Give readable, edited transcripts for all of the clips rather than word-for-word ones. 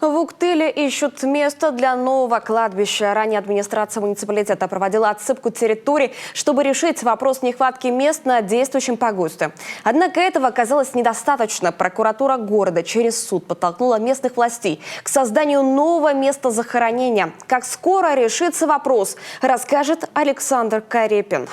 В Уктыле ищут место для нового кладбища. Ранее администрация муниципалитета проводила отсыпку территорий, чтобы решить вопрос нехватки мест на действующем погосте. Однако этого оказалось недостаточно. Прокуратура города через суд подтолкнула местных властей к созданию нового места захоронения. Как скоро решится вопрос, расскажет Александр Карепин.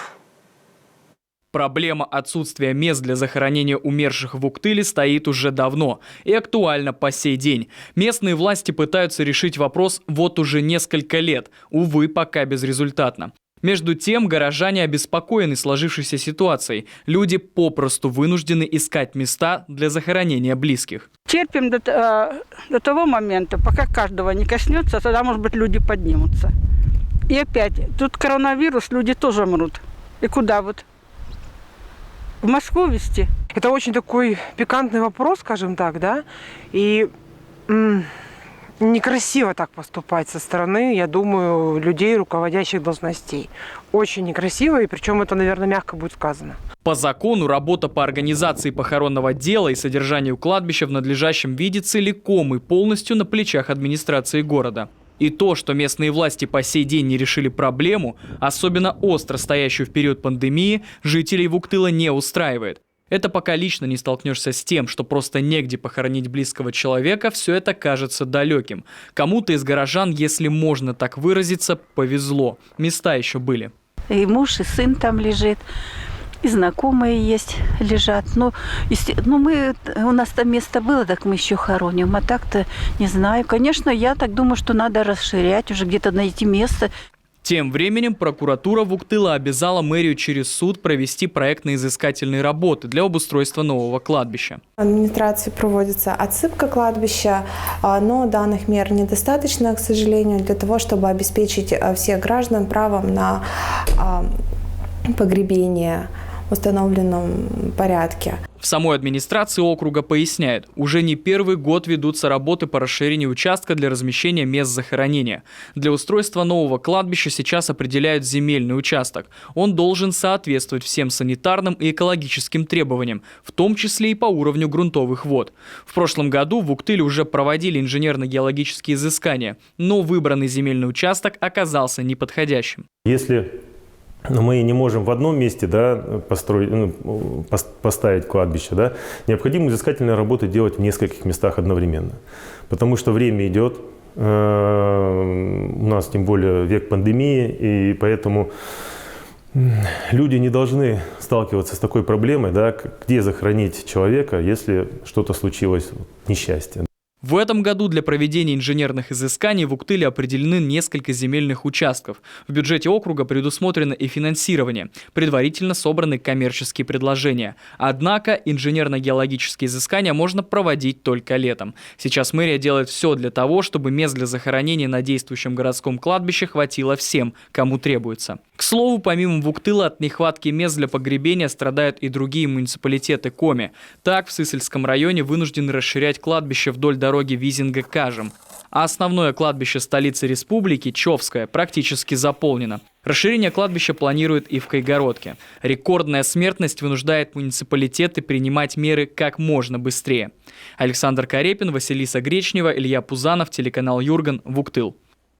Проблема отсутствия мест для захоронения умерших в Уктыле стоит уже давно и актуальна по сей день. Местные власти пытаются решить вопрос вот уже несколько лет, увы, пока безрезультатно. Между тем, горожане обеспокоены сложившейся ситуацией. Люди попросту вынуждены искать места для захоронения близких. Терпим до того момента, пока каждого не коснется, тогда, может быть, люди поднимутся. И опять, тут коронавирус, люди тоже мрут. И куда вот? В Москву везти? Это очень такой пикантный вопрос, скажем так, да, и некрасиво так поступать со стороны, я думаю, людей, руководящих должностей. Очень некрасиво, и причем это, наверное, мягко будет сказано. По закону работа по организации похоронного дела и содержанию кладбища в надлежащем виде целиком и полностью на плечах администрации города. И то, что местные власти по сей день не решили проблему, особенно остро стоящую в период пандемии, жителей Уктыла не устраивает. Это пока лично не столкнешься с тем, что просто негде похоронить близкого человека, все это кажется далеким. Кому-то из горожан, если можно так выразиться, повезло. Места еще были. И муж, и сын там лежит. И знакомые есть, лежат. У нас там место было, так мы еще хороним. А так-то не знаю. Конечно, я так думаю, что надо расширять, уже где-то найти место. Тем временем прокуратура в Уктыла обязала мэрию через суд провести проектно-изыскательные работы для обустройства нового кладбища. В администрации проводится отсыпка кладбища, но данных мер недостаточно, к сожалению, для того, чтобы обеспечить всех граждан правом на погребение в установленном порядке. В самой администрации округа поясняют, уже не первый год ведутся работы по расширению участка для размещения мест захоронения. Для устройства нового кладбища сейчас определяют земельный участок. Он должен соответствовать всем санитарным и экологическим требованиям, в том числе и по уровню грунтовых вод. В прошлом году в Уктыле уже проводили инженерно-геологические изыскания, но выбранный земельный участок оказался неподходящим. Если мы не можем в одном месте, да, поставить кладбище, да, необходимо изыскательные работы делать в нескольких местах одновременно. Потому что время идет, у нас тем более век пандемии, и поэтому люди не должны сталкиваться с такой проблемой, да, где захоронить человека, если что-то случилось, несчастье. В этом году для проведения инженерных изысканий в Уктыле определены несколько земельных участков. В бюджете округа предусмотрено и финансирование. Предварительно собраны коммерческие предложения. Однако инженерно-геологические изыскания можно проводить только летом. Сейчас мэрия делает все для того, чтобы мест для захоронения на действующем городском кладбище хватило всем, кому требуется. К слову, помимо Уктыла от нехватки мест для погребения страдают и другие муниципалитеты Коми. Так, в Сысольском районе вынуждены расширять кладбище вдоль дороги Визинга-Кажем. А основное кладбище столицы республики, Човское, практически заполнено. Расширение кладбища планируют и в Кайгородке. Рекордная смертность вынуждает муниципалитеты принимать меры как можно быстрее. Александр Карепин, Василиса Гречнева, Илья Пузанов, телеканал Юрган, Уктыл.